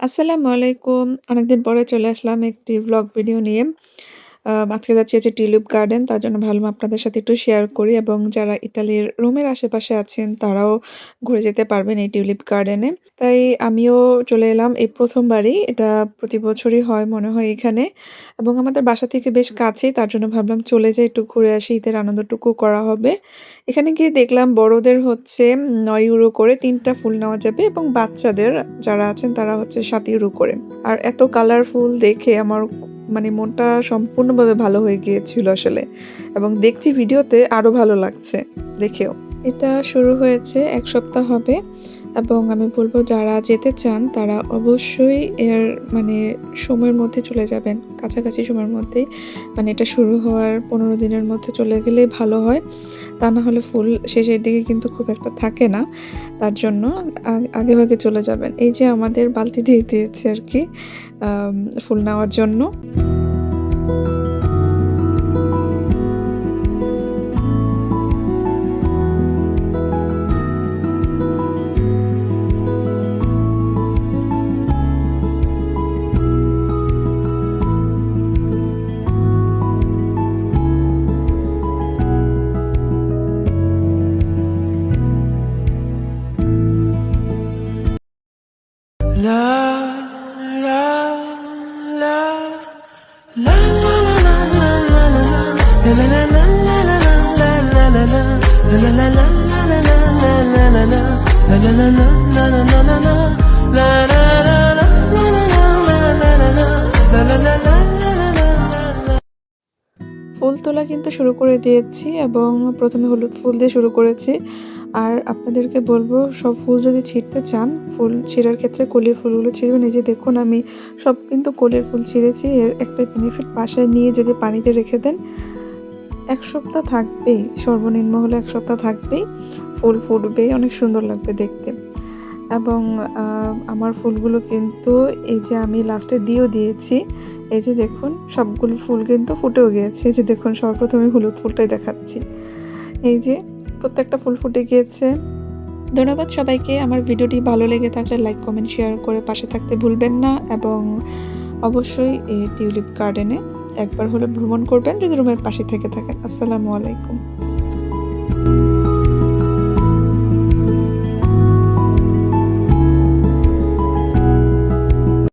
আসসালামু আলাইকুম। অনেকদিন পরে চলে আসলাম একটি ভ্লগ ভিডিও নিয়ে। আজকে যাচ্ছি হচ্ছে টিউলিপ গার্ডেন। তার জন্য ভাবলাম আপনাদের সাথে একটু শেয়ার করি এবং যারা ইতালির রোমের আশেপাশে আছেন তারাও ঘুরে যেতে পারবেন এই টিউলিপ গার্ডেনে। তাই আমিও চলে এলাম এই ১ম বারই। এটা প্রতি বছরই হয় মনে হয় এখানে এবং আমাদের বাসা থেকে বেশ কাছেই। তার জন্য ভাবলাম চলে যাই, একটু ঘুরে আসি, ঈদের আনন্দটুকু করা হবে। এখানে গিয়ে দেখলাম বড়দের হচ্ছে ৯ ইউরো করে ৩ টা ফুল নেওয়া যাবে এবং বাচ্চাদের যারা আছেন তারা হচ্ছে ৭ ইউরো করে। আর এত কালারফুল দেখে আমার মানে মনটা সম্পূর্ণভাবে ভালো হয়ে গিয়েছিল আসলে, এবং দেখছি ভিডিওতে আরো ভালো লাগছে দেখেও। এটা শুরু হয়েছে ১ সপ্তাহ হবে এবং আমি বলব যারা যেতে চান তারা অবশ্যই এর মানে সময়ের মধ্যে চলে যাবেন, কাছাকাছি সময়ের মধ্যেই। মানে এটা শুরু হওয়ার ১৫ দিনের মধ্যে চলে গেলেই ভালো হয়। তা না হলে ফুল শেষের দিকে কিন্তু খুব একটা থাকে না। তার জন্য আগেভাগে চলে যাবেন। এই যে আমাদের বালতি দিয়ে দিয়েছে আরকি আম ফুল নেওয়ার জন্য। La la la la la la la la la la la la ফুল তোলা কিন্তু শুরু করে দিয়েছি এবং প্রথমে হলুদ ফুল দিয়ে শুরু করেছি। আর আপনাদেরকে বলবো সব ফুল যদি ছিঁড়তে চান, ফুল ছিঁড়ার ক্ষেত্রে কলির ফুলগুলো ছিঁড়বেন। এই যে দেখুন আমি সব কিন্তু কলির ফুল ছিঁড়েছি। এর একটা বেনিফিট, বাসায় নিয়ে যদি পানিতে রেখে দেন ১ সপ্তাহ থাকবেই, সর্বনিম্ন হলে ১ সপ্তাহ থাকবেই। ফুল ফুটবে, অনেক সুন্দর লাগবে দেখতে। এবং আমার ফুলগুলো কিন্তু এই যে আমি লাস্টে দিয়েও দিয়েছি। এই যে দেখুন সবগুলো ফুল কিন্তু ফুটেও গিয়েছে। এই যে দেখুন সর্বপ্রথমে হলুদ ফুলটাই দেখাচ্ছি। এই যে প্রত্যেকটা ফুল ফুটে গিয়েছে। ধন্যবাদ সবাইকে। আমার ভিডিওটি ভালো লেগে থাকলে লাইক, কমেন্ট, শেয়ার করে পাশে থাকতে ভুলবেন না এবং অবশ্যই এই টিউলিপ গার্ডেনে একবার হলে ভ্রমণ করবেন যদি রুমের পাশে থেকে থাকেন। আসসালামু আলাইকুম।